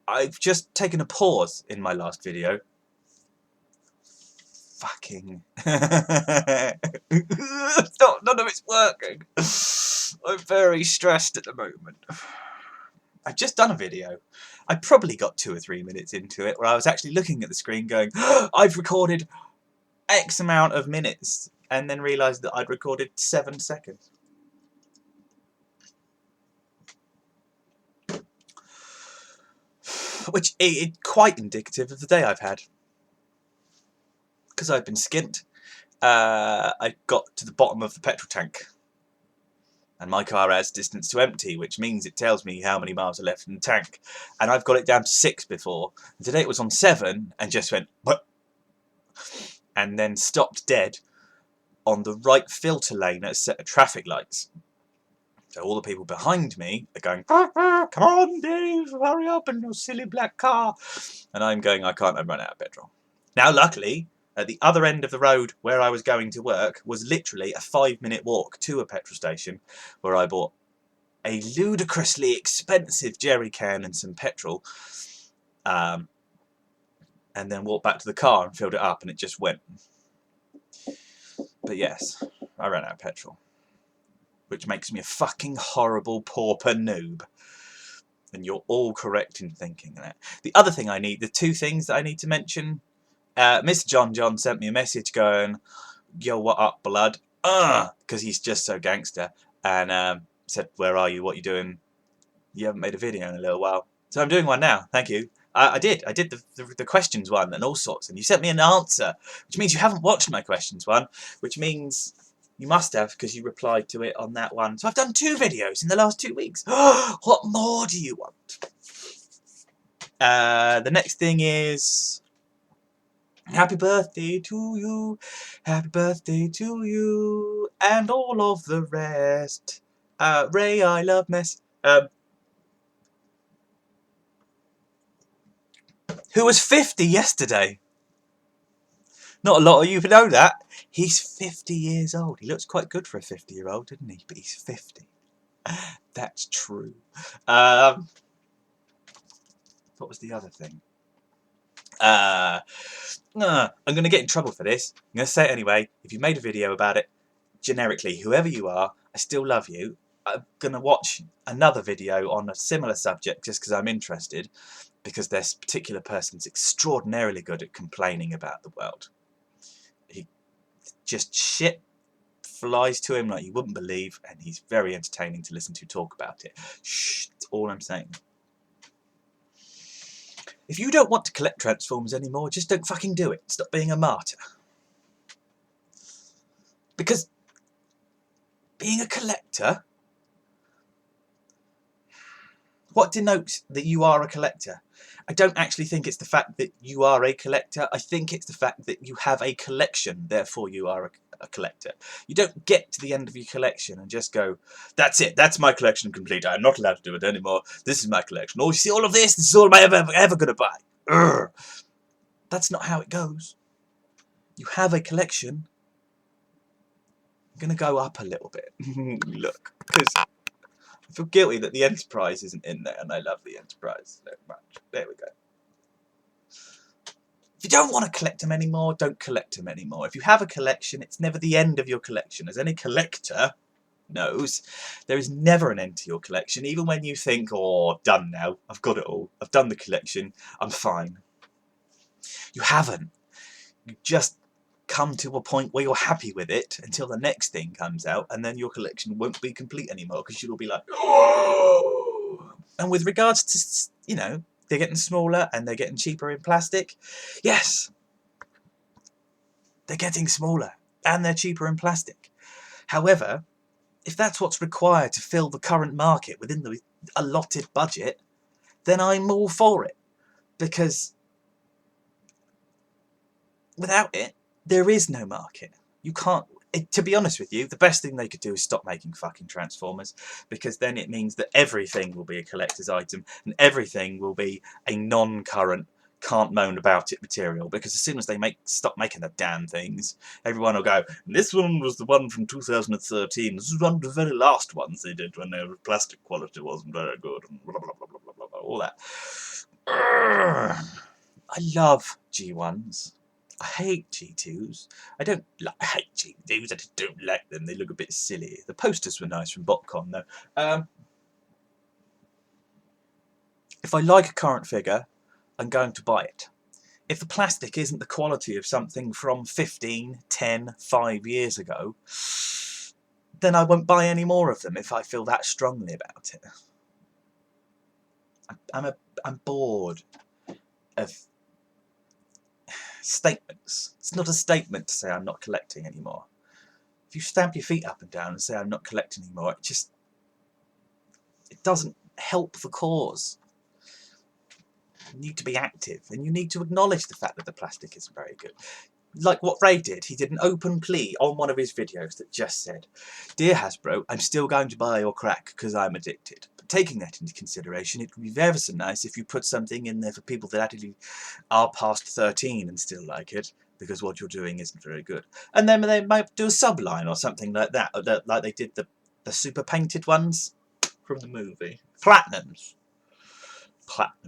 I've just taken a pause in my last video. Fucking... None of it's working. I'm very stressed at the moment. I've just done a video. I probably got 2 or 3 minutes into it where I was actually looking at the screen going, I've recorded X amount of minutes, and then realised that I'd recorded 7 seconds. Which is quite indicative of the day I've had. Because I've been skint, I got to the bottom of the petrol tank. And my car has distance to empty, which means it tells me how many miles are left in the tank. And I've got it down to 6 before. And today it was on 7 and just went, what? And then stopped dead on the right filter lane at a set of traffic lights. So all the people behind me are going, come on Dave, hurry up in your silly black car. And I'm going, I can't, I've run out of petrol. Now luckily, at the other end of the road where I was going to work was literally a 5-minute walk to a petrol station where I bought a ludicrously expensive jerry can and some petrol, and then walked back to the car and filled it up, and it just went. But yes, I ran out of petrol, which makes me a fucking horrible pauper noob. And you're all correct in thinking that. The other thing I need, the 2 things that I need to mention, Mr. John sent me a message going, yo, what up, blood? Because he's just so gangster. And said, where are you? What are you doing? You haven't made a video in a little while. So I'm doing one now. Thank you. I did the questions one and all sorts. And you sent me an answer, which means you haven't watched my questions one, which means you must have, because you replied to it on that one. So I've done 2 videos in the last 2 weeks. What more do you want? The next thing is... happy birthday to you, happy birthday to you, and all of the rest. Ray, I love mess. Who was 50 yesterday? Not a lot of you know that. He's 50 years old. He looks quite good for a 50-year-old, didn't he? But he's 50. That's true. What was the other thing? I'm going to get in trouble for this. I'm going to say it anyway. If you made a video about it, generically, whoever you are, I still love you. I'm going to watch another video on a similar subject just because I'm interested, because this particular person's extraordinarily good at complaining about the world. He just shit flies to him like you wouldn't believe, and he's very entertaining to listen to talk about it. Shh, that's all I'm saying. If you don't want to collect Transformers anymore, just don't fucking do it. Stop being a martyr. Because being a collector, what denotes that you are a collector? I don't actually think it's the fact that you are a collector. I think it's the fact that you have a collection, therefore you are a collector. You don't get to the end of your collection and just go, that's it, that's my collection complete. I'm not allowed to do it anymore. This is my collection. Oh, you see all of this? This is all I'm ever going to buy. Urgh. That's not how it goes. You have a collection. I'm going to go up a little bit. Look, because I feel guilty that the Enterprise isn't in there, and I love the Enterprise so much. There we go. If you don't want to collect them anymore, don't collect them anymore. If you have a collection, it's never the end of your collection. As any collector knows, there is never an end to your collection, even when you think, oh, done now, I've got it all, I've done the collection, I'm fine. You haven't. You just come to a point where you're happy with it until the next thing comes out, and then your collection won't be complete anymore because you'll be like, oh! And with regards to, you know, they're getting smaller and they're getting cheaper in plastic, yes, they're getting smaller and they're cheaper in plastic. However, if that's what's required to fill the current market within the allotted budget, then I'm all for it, because without it, there is no market. You can't, to be honest with you, the best thing they could do is stop making fucking Transformers, because then it means that everything will be a collector's item and everything will be a non-current, can't moan about it material, because as soon as they stop making the damn things, everyone will go, this one was the one from 2013, this is one of the very last ones they did when their plastic quality wasn't very good, and blah blah blah blah blah blah, all that. I love G1s. I hate G2s. I hate G2s. I just don't like them. They look a bit silly. The posters were nice from BotCon though. If I like a current figure, I'm going to buy it. If the plastic isn't the quality of something from 15, 10, 5 years ago, then I won't buy any more of them if I feel that strongly about it. I'm bored of statements. It's not a statement to say I'm not collecting anymore. If you stamp your feet up and down and say I'm not collecting anymore, it doesn't help the cause. You need to be active, and you need to acknowledge the fact that the plastic isn't very good. Like what Ray did, he did an open plea on one of his videos that just said, "Dear Hasbro, I'm still going to buy your crack because I'm addicted. But taking that into consideration, it would be ever so nice if you put something in there for people that actually are past 13 and still like it, because what you're doing isn't very good." And then they might do a subline or something like that, like they did the super painted ones from the movie. Platinum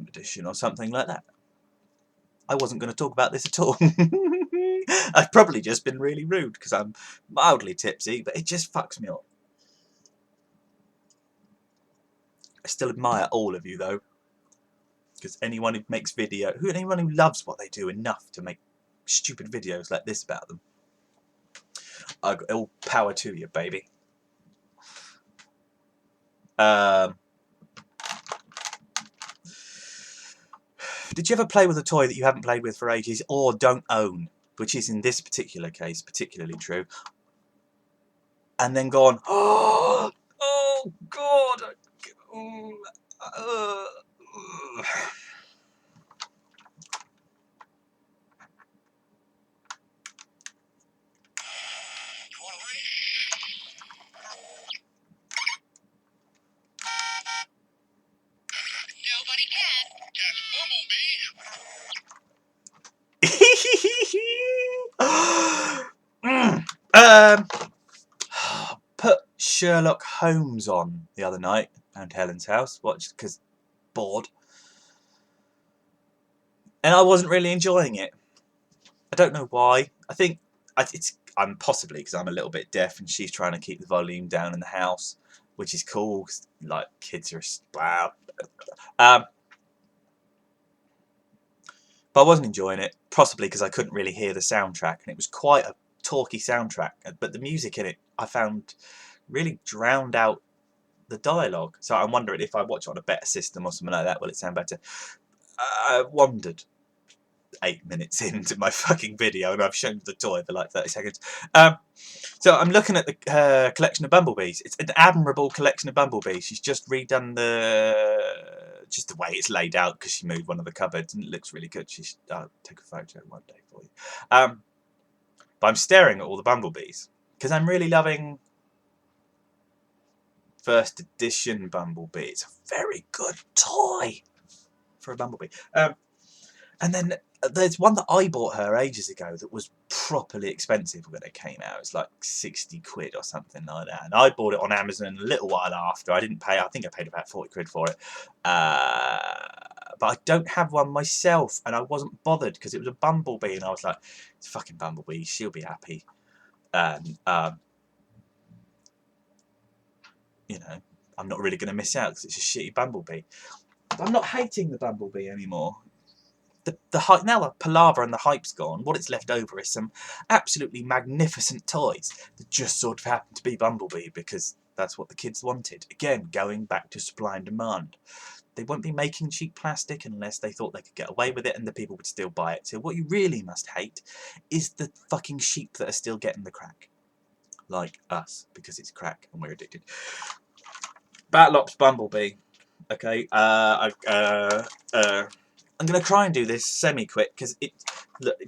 edition or something like that. I wasn't going to talk about this at all. I've probably just been really rude because I'm mildly tipsy, but it just fucks me up. I still admire all of you though, because anyone who makes anyone who loves what they do enough to make stupid videos like this about them, all power to you, baby. Did you ever play with a toy that you haven't played with for ages or don't own, which is in this particular case particularly true, and then gone, oh God, Nobody can catch Bumblebee. Put Sherlock Holmes on the other night around Helen's house, watched because bored, and I wasn't really enjoying it. I don't know why. I think I'm possibly because I'm a little bit deaf and she's trying to keep the volume down in the house, which is cool. Like kids are wow. But I wasn't enjoying it, possibly because I couldn't really hear the soundtrack, and it was quite a talky soundtrack. But the music in it, I found, really drowned out the dialogue. So I'm wondering if I watch it on a better system or something like that, will it sound better? I wandered 8 minutes into my fucking video, and I've shown the toy for like 30 seconds. So I'm looking at the collection of Bumblebees. It's an admirable collection of Bumblebees. She's just redone just the way it's laid out because she moved one of the cupboards, and it looks really good. I'll take a photo one day for you. But I'm staring at all the Bumblebees because I'm really loving first edition Bumblebee. It's a very good toy for a Bumblebee. And then there's one that I bought her ages ago that was properly expensive when it came out. It's like 60 quid or something like that. And I bought it on Amazon a little while after. I didn't pay, I think I paid about 40 quid for it. But I don't have one myself, and I wasn't bothered because it was a Bumblebee, and I was like, it's fucking Bumblebee, she'll be happy. You know, I'm not really going to miss out because it's a shitty Bumblebee. But I'm not hating the Bumblebee anymore. The hype, now the palaver and the hype's gone, what it's left over is some absolutely magnificent toys that just sort of happen to be Bumblebee because that's what the kids wanted. Again, going back to supply and demand. They won't be making cheap plastic unless they thought they could get away with it and the people would still buy it. So what you really must hate is the fucking sheep that are still getting the crack. Like us, because it's crack and we're addicted. Battle Ops Bumblebee. Okay, I'm going to try and do this semi-quick because it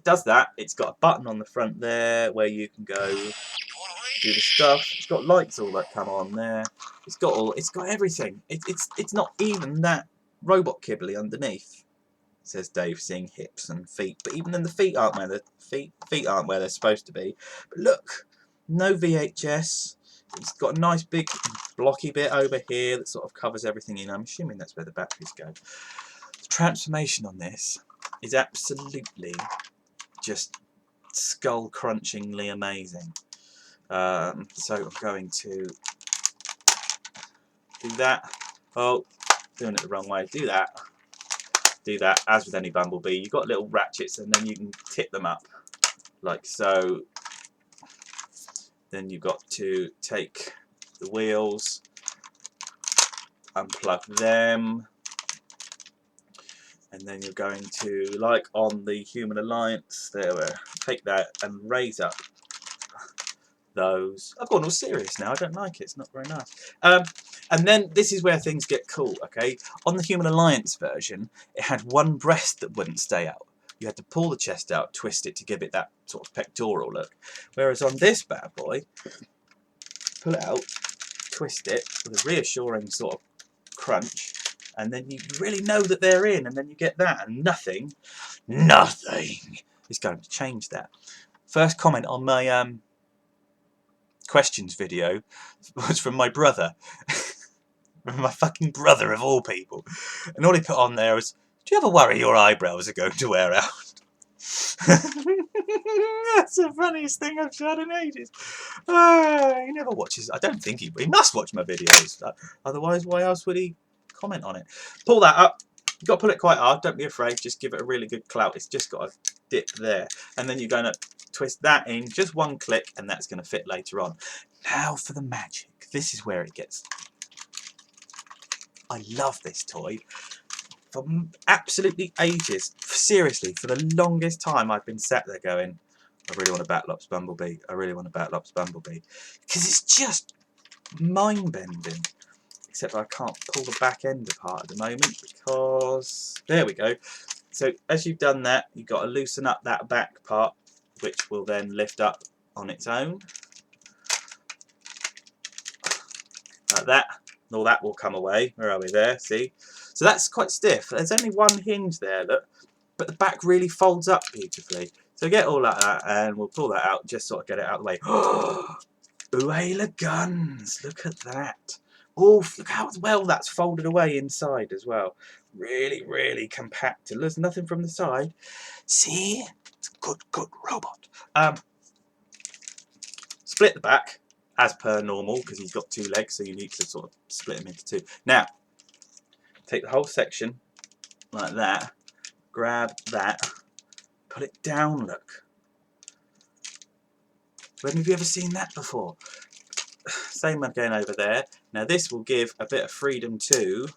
does that. It's got a button on the front there where you can go do the stuff. It's got lights all that come on there. It's got everything. It's not even that robot kibbly underneath. Says Dave, seeing hips and feet, but even then the feet aren't where feet aren't where they're supposed to be. But look, no VHS. It's got a nice big blocky bit over here that sort of covers everything in. I'm assuming that's where the batteries go. transformation on this is absolutely just skull-crunchingly amazing. So I'm going to do that. Oh, doing it the wrong way. Do that. Do that. As with any Bumblebee, you've got little ratchets, and then you can tip them up like so. Then you've got to take the wheels, unplug them, and then you're going to, like on the Human Alliance, there, take that and raise up those. I've gone all serious now. I don't like it. It's not very nice. And then this is where things get cool. Okay, on the Human Alliance version, it had one breast that wouldn't stay out. You had to pull the chest out, twist it to give it that sort of pectoral look. Whereas on this bad boy, pull it out, twist it with a reassuring sort of crunch, and then you really know that they're in, and then you get that, and nothing is going to change that. First comment on my questions video was from my brother. My fucking brother of all people. And all he put on there was, do you ever worry your eyebrows are going to wear out? That's the funniest thing I've done in ages. He never watches. I don't think he must watch my videos. Otherwise, why else would he comment on it? Pull that up. You've got to pull it quite hard. Don't be afraid. Just give it a really good clout. It's just got to dip there. And then you're going to twist that in. Just one click, and that's going to fit later on. Now for the magic. This is where it gets... I love this toy. For absolutely ages, seriously, for the longest time I've been sat there going, I really want to battle Ops Bumblebee, I really want to battle Ops Bumblebee. Because it's just mind-bending. Except I can't pull the back end apart at the moment because, there we go. So as you've done that, you've got to loosen up that back part, which will then lift up on its own. Like that. All that will come away. Where are we there? See? So that's quite stiff. There's only one hinge there, look, but the back really folds up beautifully. So get all that, and we'll pull that out, just sort of get it out of the way. Uela guns! Look at that. Oh, look how well that's folded away inside as well. Really, really compact. There's nothing from the side. See? It's a good robot. Split the back. As per normal, because he's got two legs, so you need to sort of split him into two. Now, take the whole section like that, grab that, put it down, look. When have you ever seen that before? Same again over there. Now this will give a bit of freedom to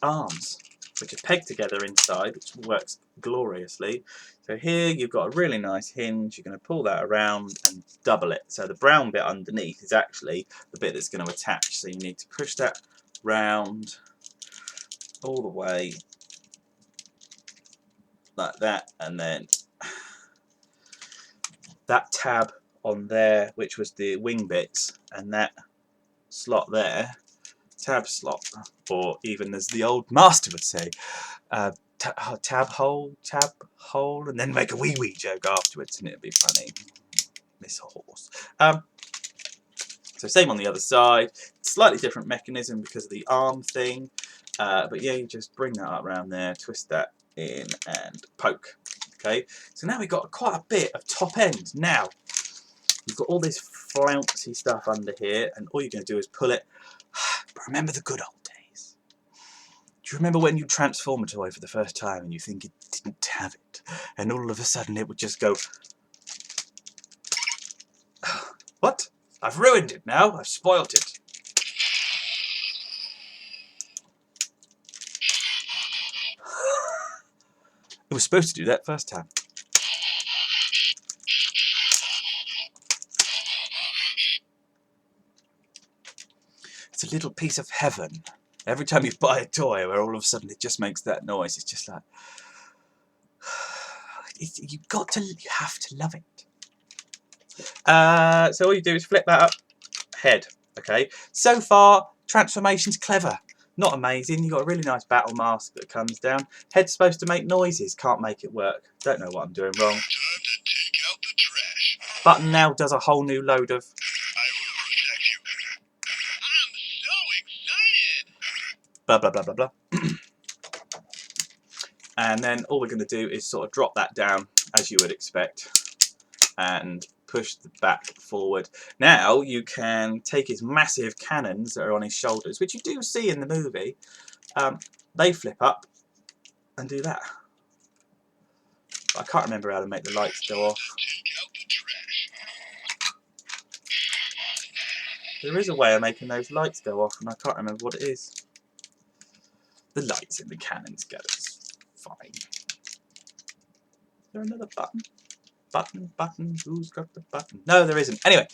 arms, which are pegged together inside, which works gloriously. So here you've got a really nice hinge. You're going to pull that around and double it. So the brown bit underneath is actually the bit that's going to attach. So you need to push that round all the way like that, and then that tab on there, which was the wing bits, and that slot there, tab slot, or even as the old master would say, tab hole, and then make a wee joke afterwards, and it'd be funny. This horse. So same on the other side. Slightly different mechanism because of the arm thing, but yeah, you just bring that up around there, twist that in, and poke. Okay, so now we've got quite a bit of top end. Now you've got all this flouncy stuff under here, and all you're going to do is pull it. But remember the good old days. Do you remember when you transform a toy for the first time and you think it didn't have it, and all of a sudden it would just go, what? I've ruined it now. I've spoilt it. It was supposed to do that first time. It's a little piece of heaven. Every time you buy a toy where all of a sudden it just makes that noise, it's just like, you have to love it. So all you do is flip that up, head, okay? So far, transformation's clever. Not amazing. You've got a really nice battle mask that comes down. Head's supposed to make noises, can't make it work. Don't know what I'm doing wrong. Time to take out the trash. Button now does a whole new load of... I will protect you. I'm so excited. blah, blah, blah, blah, blah. And then all we're going to do is sort of drop that down as you would expect and push the back forward. Now you can take his massive cannons that are on his shoulders, which you do see in the movie. They flip up and do that. I can't remember how to make the lights go off. There is a way of making those lights go off, and I can't remember what it is. The lights in the cannons goes fine. Is there another button? Button, who's got the button? No, there isn't. Anyway,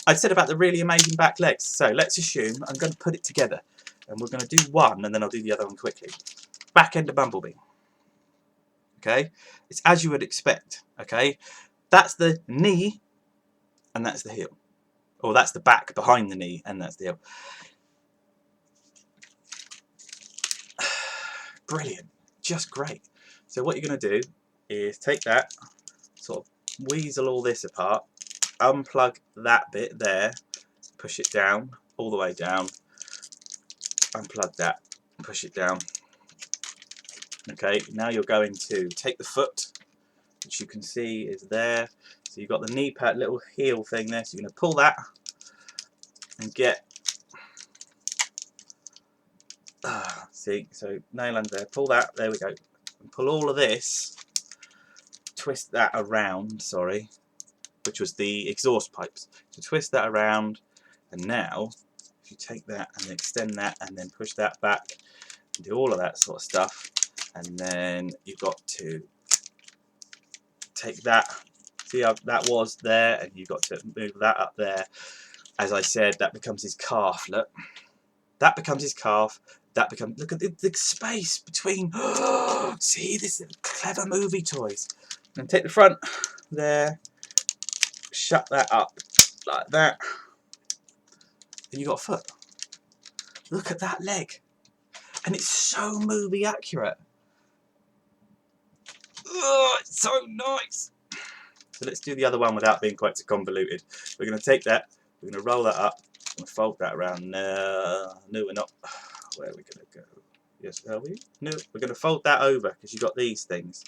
I said about the really amazing back legs. So let's assume I'm going to put it together, and we're going to do one, and then I'll do the other one quickly. Back end of Bumblebee. Okay, it's as you would expect. Okay, that's the knee, and that's the heel, or that's the back behind the knee, and that's the heel. Brilliant, just great. So what you're going to do is take that, sort of weasel all this apart, unplug that bit there, push it down, all the way down, unplug that, push it down. Okay, now you're going to take the foot, which you can see is there. So you've got the knee pad, little heel thing there, so you're going to pull that and get, see, so nail under there, pull that, there we go, and pull all of this, twist that around, sorry, which was the exhaust pipes, so twist that around, and now if you take that and extend that and then push that back and do all of that sort of stuff, and then you've got to take that, see how that was there, and you've got to move that up there. As I said, that becomes his calf, look, that becomes his calf, that becomes, look at the space between, see, this is clever movie toys. And take the front there, shut that up like that, and you got a foot. Look at that leg, and it's so movie accurate. Oh, it's so nice. So let's do the other one without being quite so convoluted. We're going to take that, we're going to roll that up, and fold that around. No, we're not. Where are we going to go? Yes, are we? No, we're going to fold that over because you've got these things.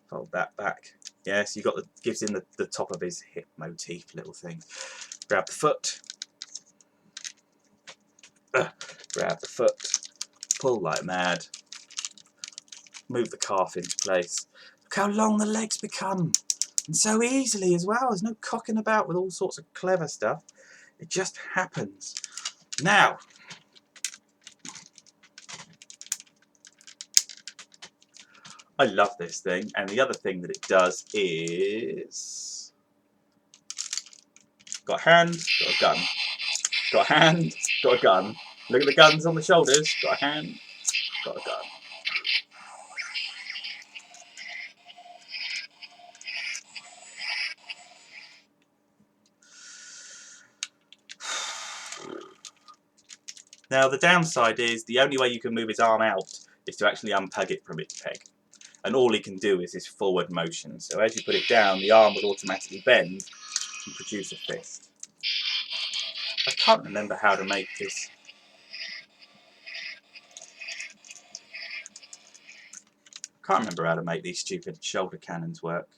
Fold that back. Yes, you got the, gives him the top of his hip motif little thing. Grab the foot. Grab the foot. Pull like mad. Move the calf into place. Look how long the legs become. And so easily as well. There's no cocking about with all sorts of clever stuff. It just happens. Now, I love this thing, and the other thing that it does is got a hand, got a gun. Got a hand, got a gun. Look at the guns on the shoulders. Got a hand, got a gun. Now the downside is the only way you can move his arm out is to actually unpeg it from its peg. And all he can do is his forward motion. So as you put it down, the arm will automatically bend and produce a fist. I can't remember how to make this. I can't remember how to make these stupid shoulder cannons work.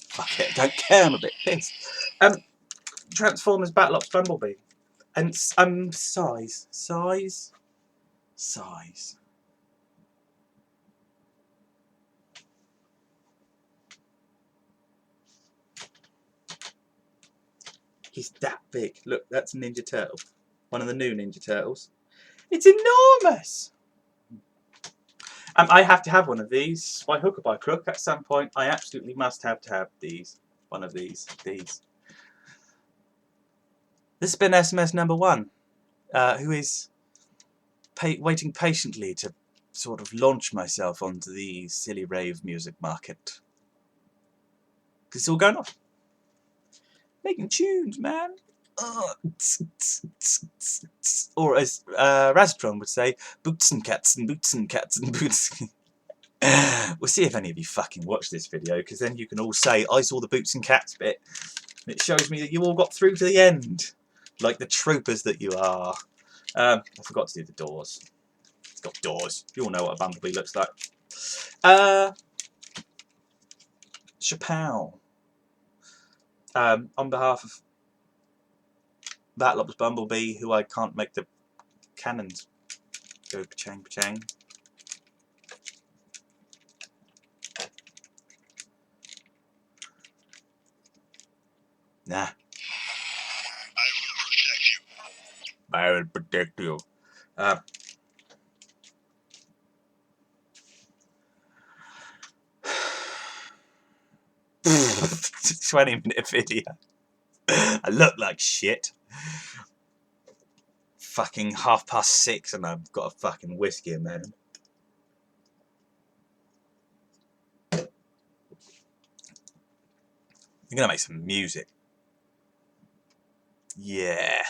Fuck it, I don't care, I'm a bit pissed. Transformers Battle Ops Bumblebee. And size. He's that big. Look, that's a Ninja Turtle. One of the new Ninja Turtles. It's enormous! I have to have one of these, by hook or by crook, at some point. I absolutely must have to have these. One of these. This has been SMS number 1, who is waiting patiently to sort of launch myself onto the silly rave music market. Because it's all going on. Making tunes, man. Or as Raztron would say, boots and cats and boots and cats and boots. We'll see if any of you fucking watch this video, because then you can all say, I saw the boots and cats bit. And it shows me that you all got through to the end. Like the troopers that you are. I forgot to do the doors. It's got doors. You all know what a bumblebee looks like. Chappelle. On behalf of that Ops Bumblebee, who I can't make the cannons go pa-chang pa-chang. Nah. I will protect you. 20-minute video. I look like shit. Fucking 6:30 and I've got a fucking whiskey in there. I'm gonna make some music. Yeah.